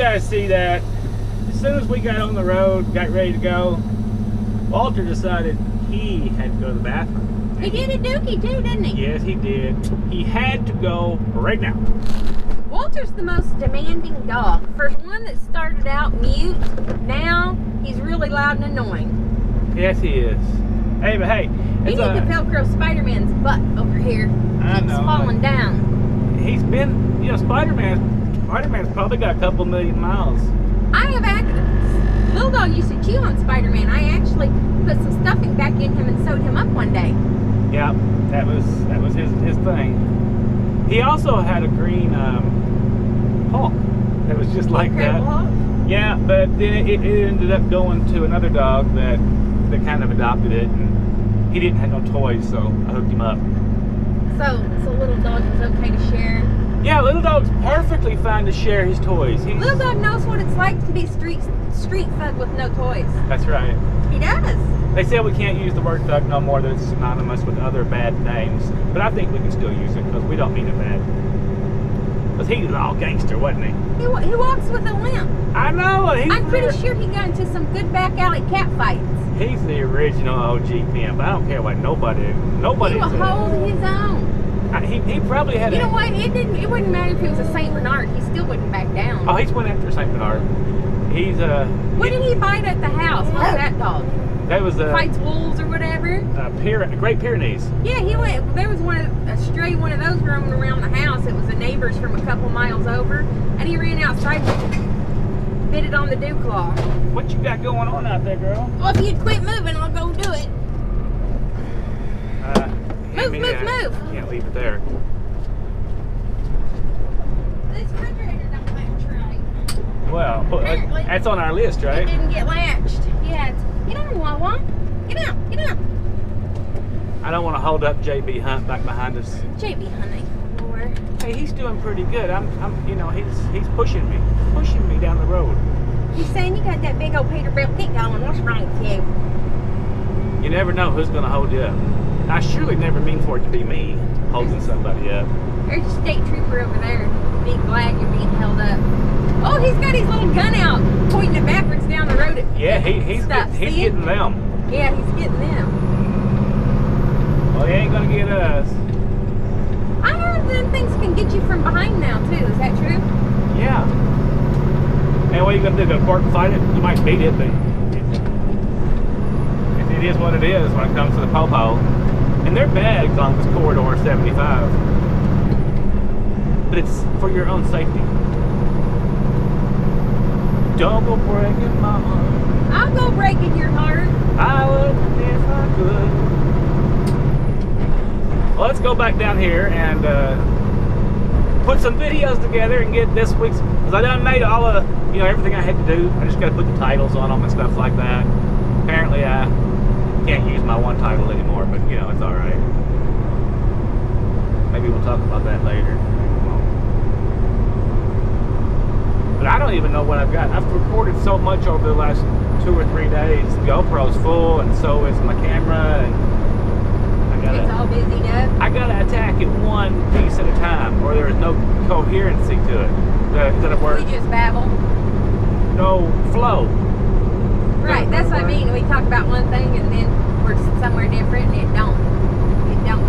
guys see that, as soon as we got on the road, got ready to go, Walter decided he had to go to the bathroom. He did a dookie too, didn't he? Yes, he did. He had to go right now. Walter's the most demanding dog. For one that started out mute, now he's really loud and annoying. Yes, he is. Hey, but hey, You need to Velcro Spider-Man's butt over here. Keeps falling down. He's been, you know, Spider-Man's probably got a couple million miles. I have actually, Little Dog used to chew on Spider-Man. I actually put some stuffing back in him and sewed him up one day. Yeah, that was his thing. He also had a green Hulk that was just like that. Hulk? Yeah, but then it ended up going to another dog that kind of adopted it, and he didn't have no toys, so I hooked him up. So Little Dog is okay to share? Yeah, Little Dog's perfectly fine to share his toys. Little Dog knows what it's like to be street thug with no toys. That's right. He does. They said we can't use the word thug no more, that it's synonymous with other bad names. But I think we can still use it, because we don't mean it bad. Because he was all gangster, wasn't he? He walks with a limp. I know! I'm pretty sure he got into some good back alley cat fights. He's the original OG pimp. I don't care what nobody He will hold his own. He probably had. You know what? It wouldn't matter if it was a Saint Bernard. He still wouldn't back down. Oh, he's went after Saint Bernard. He's What did he bite at the house? What was that dog? That was fights wolves or whatever. Great Pyrenees. Yeah, he went. There was a stray one of those roaming around the house. It was a neighbor's from a couple miles over, and he ran outside, bit it on the dew claw. What you got going on out there, girl? Well, if you'd quit moving, I'll go do it. Move. Can't leave it there. This refrigerator don't latch right. Well, apparently that's on our list, right? It didn't get latched. Yeah. Get on, Wawa. Get out. Get out. I don't want to hold up JB Hunt back behind us. JB Honey. Lord. Hey, he's doing pretty good. You know, he's pushing me down the road. He's saying you got that big old Peterbilt kick going. What's wrong with you? You never know who's going to hold you up. I surely never mean for it to be me holding somebody up. There's a state trooper over there. Be glad you're being held up. Oh, he's got his little gun out, pointing it backwards down the road. Yeah, he's getting them. Yeah, he's getting them. Well, he ain't gonna get us. I heard them things can get you from behind now too. Is that true? Yeah. And what are you gonna do? Go to court and fight it? You might beat it, but it is what it is when it comes to the popo. And they're bad on this corridor 75. But it's for your own safety. Don't go breaking my heart. I'll go breaking your heart. I would if I could. Well, let's go back down here and put some videos together and get this week's, because I done made all of, you know, everything I had to do. I just got to put the titles on them and stuff like that. Apparently I can't use my one title anymore, but you know, it's all right. Maybe we'll talk about that later. But I don't even know what I've got. I've recorded so much over the last 2 or 3 days. The GoPro's full, and so is my camera, and it's all busy up. I gotta attack it one piece at a time, or there is no coherency to it. Is that a word? We just babble. No flow. Right, that's what I mean. We talk about one thing and then we're somewhere different, and it don't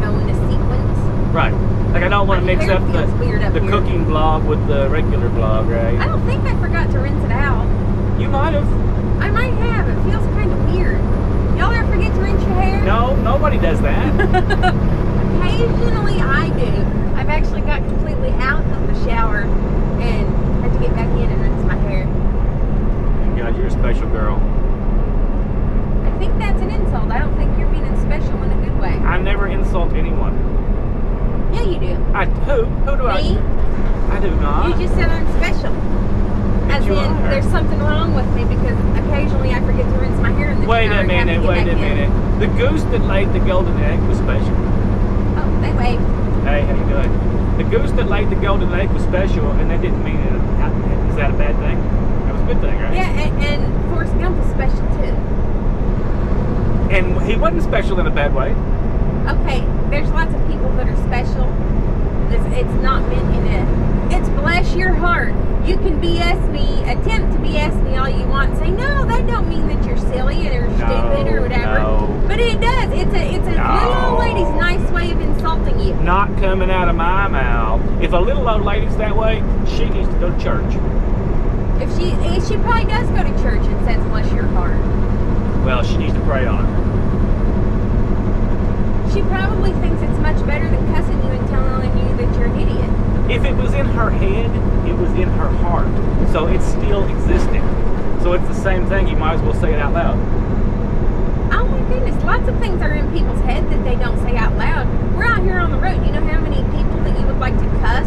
go in a sequence. Right. Like I don't want to mix up the cooking vlog with the regular vlog, right? I don't think I forgot to rinse it out. You might have. I might have. It feels kind of weird. Y'all ever forget to rinse your hair? No, nobody does that. Occasionally I do. I've actually got completely out of the shower and had to get back in and rinse my hair. Thank God, you're a special girl. I think that's an insult. I don't think you're being special in a good way. I never insult anyone. Yeah, you do. Who do I? Me? I do not. You just said I'm special. As in, there's something wrong with me because occasionally I forget to rinse my hair in the shower. Wait a minute. The goose that laid the golden egg was special. Oh, they waved. Hey, how you doing? The goose that laid the golden egg was special, and that didn't mean it. Is that a bad thing? That was a good thing, right? Yeah, and Forrest Gump was special too. And he wasn't special in a bad way. Okay, there's lots of people that are special it's not meant in it. It's bless your heart. You can BS me, attempt to BS me all you want, and say, no, that don't mean that you're silly or stupid or whatever. No. But it does. It's a little old lady's nice way of insulting you. Not coming out of my mouth. If a little old lady's that way, she needs to go to church. If she probably does go to church and says bless your heart. Well, she needs to pray on it. She probably thinks it's much better than cussing you and telling you that you're an idiot. If it was in her head, it was in her heart. So it's still existing. So it's the same thing. You might as well say it out loud. Oh my goodness, lots of things are in people's head that they don't say out loud. We're out here on the road. You know how many people that you would like to cuss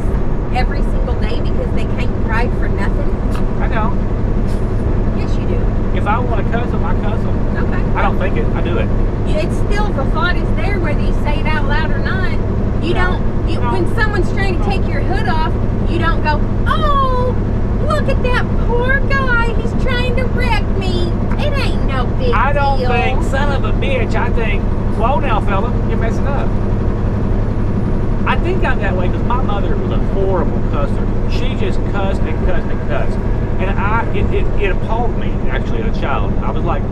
every single day because they can't drive for nothing? I know. Yes, you do. If I want to cuss them, I cuss them. Okay. I don't think it. I do it. It's still, the thought is there whether you say it out loud or not. You don't, when someone's trying to take your hood off, you don't go, oh, look at that poor guy, he's trying to wreck me. It ain't no big deal. I don't think, son of a bitch, I think, whoa now fella, you're messing up. I think I'm that way because my mother was a horrible cusser. She just cussed and cussed and cussed. And it appalled me, actually, as a child. I was like,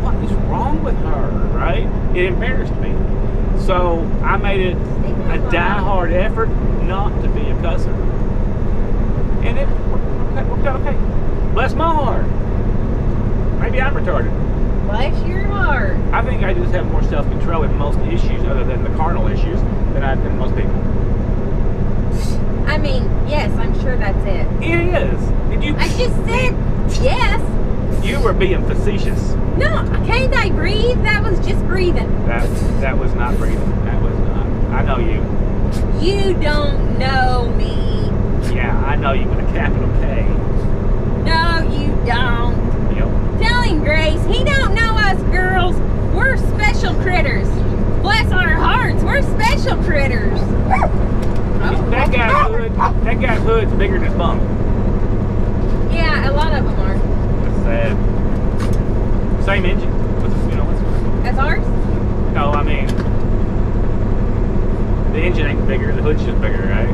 what is wrong with her, right? It embarrassed me. So I made it a die-hard effort not to be a cusser. And it worked out okay. Bless my heart. Maybe I'm retarded. Bless your heart. I think I just have more self-control in most issues other than the carnal issues than most people. I mean, yes, I'm sure that's it. It is. Did you? I just said yes. You were being facetious. No, can't I breathe? That was just breathing. That was not breathing. That was not. I know you. You don't know me. Yeah, I know you with a capital K. No, you don't. Yep. Tell him, Grace. He don't know us girls. We're special critters. Bless our hearts. We're special critters. That guy's hood's bigger than his bum. Yeah, a lot of them are. That's sad. Same engine. What's As ours? No, I mean, the engine ain't bigger. The hood's just bigger, right?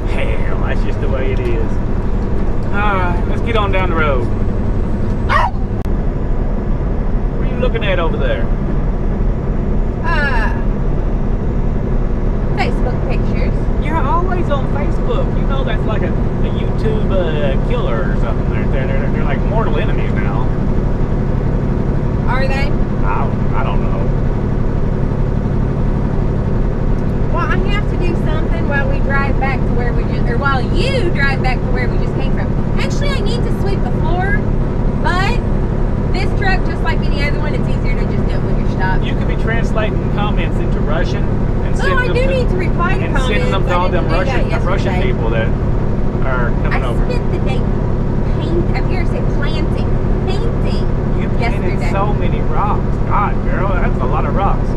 Hell, that's just the way it is. Alright, let's get on down the road. What are you looking at over there? Facebook pictures. You're always on Facebook. You know that's like a YouTube killer or something. They're like mortal enemies now. Are they? I don't know. Well, I have to do something while we drive back to where we just, or while you drive back to where we just came from. Actually, I need to sweep the floor, but this truck, just like any other one, it's easier to just do it when you're stopped. You could be translating comments into Russian and Oh, I do need to reply to comments. sending them to all them Russian people that are coming over. I spent the day I've heard say planting, painting. You painted yesterday. so many rocks. God, girl, that's a lot of rocks.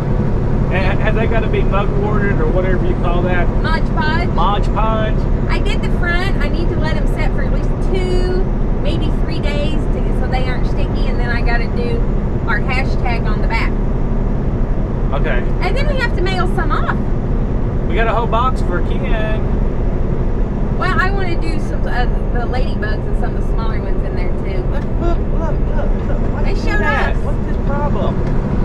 And have they got to be mugworted or whatever you call that? Mod Podge. Mod Podge. I did the front. I need to let them set for at least 2, maybe 3 days so they aren't sticky, and then I got to do our hashtag on the back. Okay. And then we have to mail some off. We got a whole box for Ken. Well, I want to do some the ladybugs and some of the smaller ones in there too. Look. They showed us. What's this problem?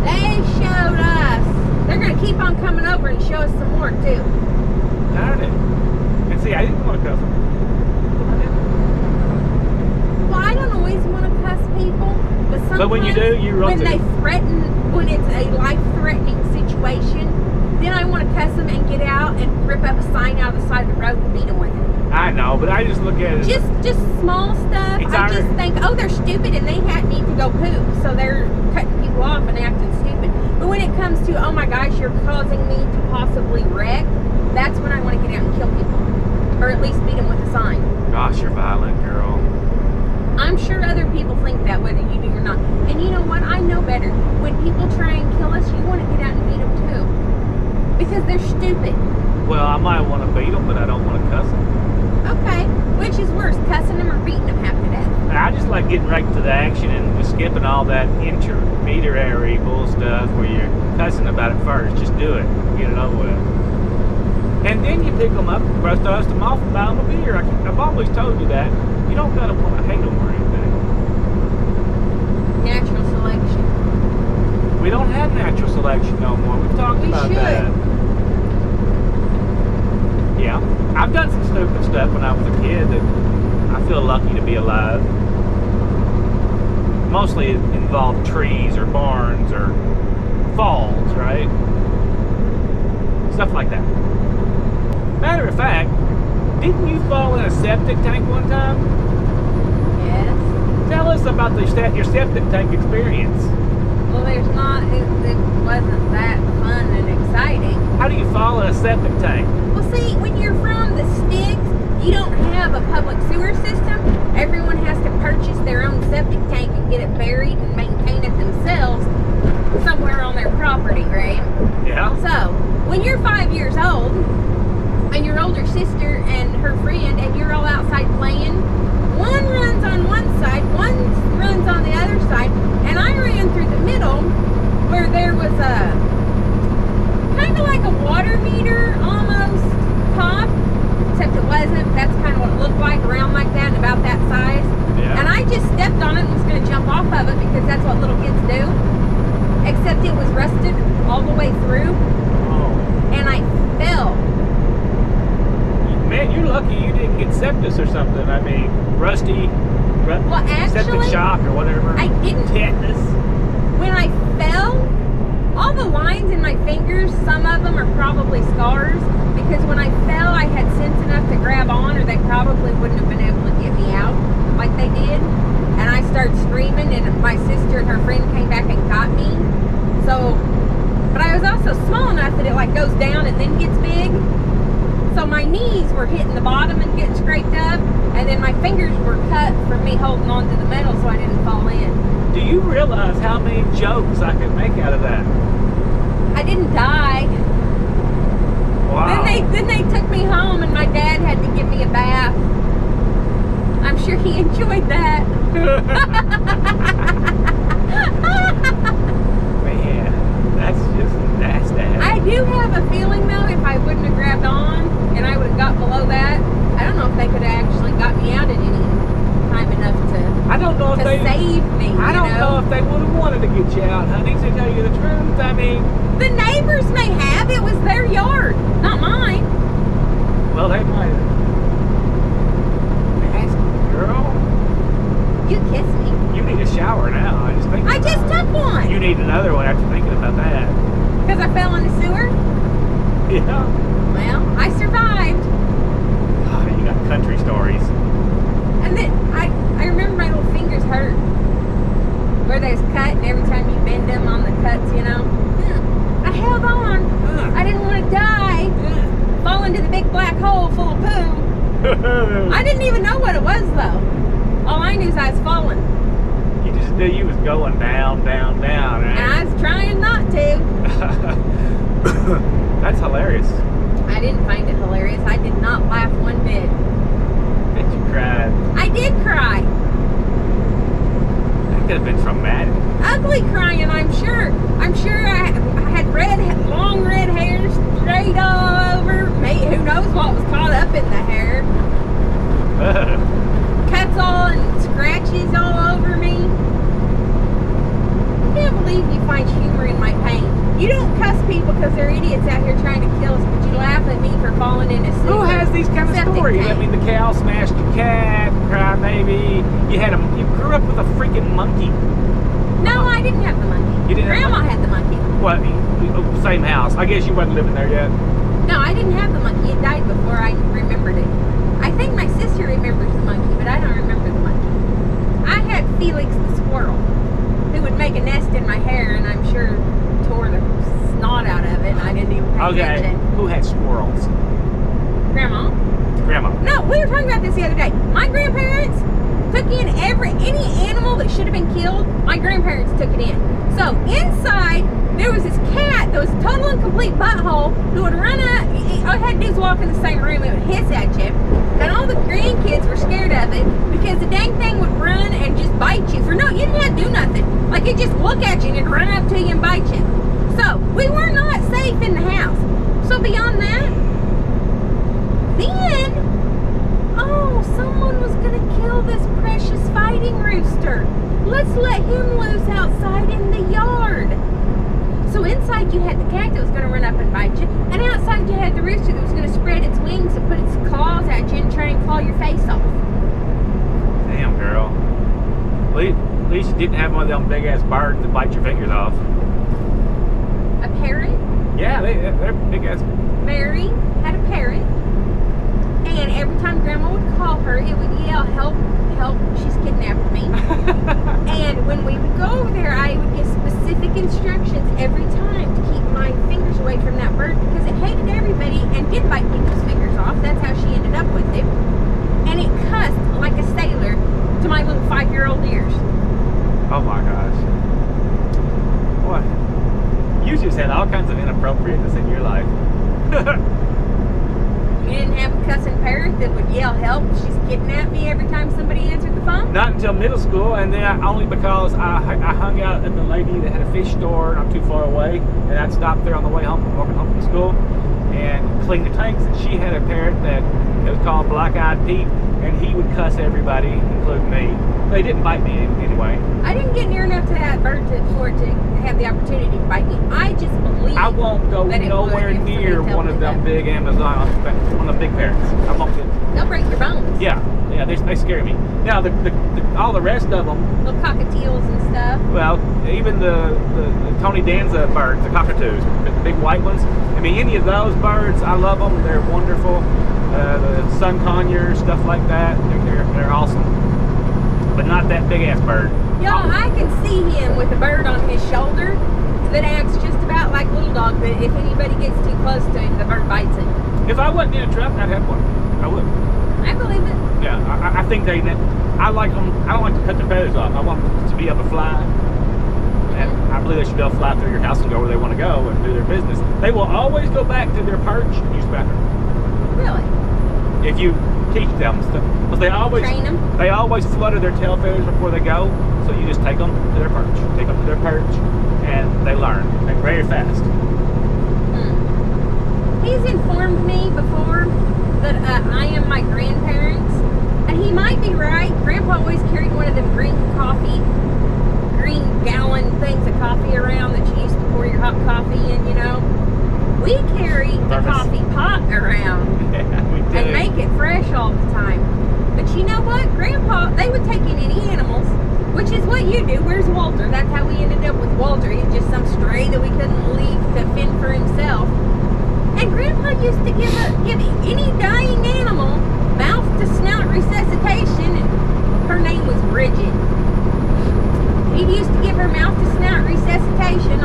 They showed us. They're going to keep on coming over and show us some more too. Darn it. And see, I didn't want to cuss them. Well, I don't always want to cuss people, but sometimes But when you do, you run when to they threaten, when it's a life-threatening situation, then I want to cuss them and get out and rip up a sign out of the side of the road and beat them with it. I know, but I just look at it. Just small stuff. I just think, oh, they're stupid and they need to go poop, so they're cutting people off and acting stupid. But when it comes to, oh my gosh, you're causing me to possibly wreck, that's when I want to get out and kill people, or at least beat them with a sign. Gosh, you're violent, girl. I'm sure other people think that, whether you do or not. And you know what? I know better. When people try and kill us, you want to get out and beat them too, because they're stupid. Well, I might want to beat them, but I don't want to cuss them. Okay, which is worse, cussing them or beating them half to death? I just like getting right to the action and just skipping all that intermediary bull stuff where you're cussing about it first. Just do it. Get it over with. And then you pick them up, dust them off, and buy them a beer. I've always told you that. You don't gotta want to hate them or anything. Natural selection. We don't have natural selection no more. We've talked about that. Yeah. I've done some stupid stuff when I was a kid that I feel lucky to be alive. Mostly it involved trees or barns or falls, right? Stuff like that. Matter of fact, didn't you fall in a septic tank one time? Yes. Tell us about your septic tank experience. Well, it wasn't that fun and exciting. How do you fall in a septic tank? Well, see, when you're from the sticks, you don't have a public sewer system. Everyone has to purchase their own septic tank and get it buried and maintain it themselves somewhere on their property, right? Yeah. So, when you're 5 years old, and your older sister and her friend, and you're all outside playing, one runs on one side, one runs on the other side, and I ran through the middle where there was a kind of like a water meter almost top, except it wasn't. That's kind of what it looked like, around like that and about that size. Yeah. And I just stepped on it and was going to jump off of it because that's what little kids do, except it was rusted all the way through. Oh. And I fell. Man, you're lucky you didn't get sepsis or something. I mean, rusty, well, actually, septic shock or whatever. I didn't. Tetanus. When I fell, all the lines in my fingers, some of them are probably scars, because when I fell, I had sense enough to grab on, or they probably wouldn't have been able to get me out like they did. And I started screaming, and my sister and her friend came back and got me. So, but I was also small enough that it like goes down and then gets big. So my knees were hitting the bottom and getting scraped up, and then my fingers were cut from me holding on to the metal so I didn't fall in. Do you realize how many jokes I could make out of that? I didn't die. Wow. Then they took me home, and my dad had to give me a bath. I'm sure he enjoyed that. Man, that's just nasty. I do have a feeling though, if I wouldn't have grabbed on and I would have got below that, I don't know if they could have actually got me out at any time enough to save me. I don't know if they would have wanted to get you out, honey, to tell you the truth. I mean, the neighbors may have. It was their yard, not mine. Well, they might have. Nasty girl. You kiss me. You need a shower now. I just took one. You need another one after thinking about that. Because I fell in the sewer? Yeah. Well, I survived. God, you got country stories. And then I remember my little fingers hurt. Where they was cut, and every time you bend them on the cuts, you know. I held on. I didn't want to die. Fall into the big black hole full of poo. I didn't even know what it was though. All I knew is I was falling. You just knew you was going down, down, down, right? And I was trying not to. That's hilarious. I didn't find it hilarious. I did not laugh one bit. Bet you cried. I did cry. That could have been traumatic. Ugly crying, I'm sure. I'm sure I had long red hair straight all over me. Who knows what was caught up in the hair. Cuts all and scratches all over me. I can't believe you find humor in my pain. You don't cuss people because they're idiots out here trying to kill us, but you laugh at me for falling in a sewer. Who has these kind of stories? I mean, the cow smashed your cat, crybaby. You grew up with a freaking monkey. No, I didn't have the monkey. You didn't Grandma have had the monkey. What? Same house. I guess you wasn't living there yet. No, I didn't have the monkey. It died before I remembered it. I think my sister remembers the monkey, but I don't remember the monkey. I had Felix the squirrel, who would make a nest in my hair, and I'm sure tore the snot out of it, and I didn't even pay attention. Who had squirrels? Grandma. Grandma. No, we were talking about this the other day. My grandparents took in any animal that should have been killed. My grandparents took it in. So inside there was this cat that was a total and complete butthole who would run up. All you had to do was walk in the same room. It would hiss at you, and all the grandkids were scared of it because the dang thing would run and just bite you for you didn't have to do nothing. Like it'd just look at you and it'd run up to you and bite you. So we were not safe in the house. So beyond that, rooster. Let's let him loose outside in the yard. So inside you had the cat that was going to run up and bite you, and outside you had the rooster that was going to spread its wings and put its claws at you and try and claw your face off. Damn, girl. At least you didn't have one of them big ass birds that bite your fingers off. A parrot? Yeah, they're big ass. Mary had a parrot, and every time Grandma would call her, it would yell, "Help, help, she's kidnapped me." And when we would go over there, I would get specific instructions every time to keep my fingers away from that bird because it hated everybody and did bite people's fingers off. That's how she ended up with it. And it cussed like a sailor to my little 5-year-old ears. Oh my gosh. What? You just had all kinds of inappropriateness in your life. You didn't have a cussing parrot that would yell, "Help, she's kidnapped me" every time somebody answered the phone? Not until middle school, and then only because I hung out at the lady that had a fish store not too far away, and I'd stop there on the way home, walking home from school, and clean the tanks, and she had a parrot that it was called Black Eyed Pete, and he would cuss everybody, including me. They didn't bite me anyway. I didn't get near enough to that bird for it to have the opportunity to bite me. I just believe I won't go nowhere near one of them big Amazon, one of the big parrots. I won't get. They'll break your bones. Yeah, they scare me. Now all the rest of them, Little cockatiels and stuff. well, even the Tony Danza birds, the cockatoos, the big white ones. I mean, any of those birds, I love them. They're wonderful. The sun conures, stuff like that. They're awesome. But not that big ass bird. Y'all, I can see him with a bird on his shoulder that acts just about like Little Dog, but if anybody gets too close to him, the bird bites him. If I wasn't in a truck, I'd have one. I would. I believe it. Yeah, I think I like them. I don't like to cut their feathers off. I want them to be able to fly. And I believe they should be able to fly through your house and go where they want to go and do their business. They will always go back to their perch and use the bathroom. Really? If you teach them stuff. Because they always Train them? They always flutter their tail feathers before they go. So you just take them to their perch. Take them to their perch and they learn. They're very fast. He's informed me before that I am my grandparents, and he might be right. Grandpa always carried one of them green gallon things of coffee around that you used to pour your hot coffee in, you know. We carry the coffee pot around and make it fresh all the time. But you know what? Grandpa, they would take in any animals, which is what you do. Where's Walter? That's how we ended up with Walter. He's just some stray that we couldn't leave to fend for himself. And Grandpa used to give any dying animal mouth-to-snout resuscitation, and her name was Bridget. He used to give her mouth-to-snout resuscitation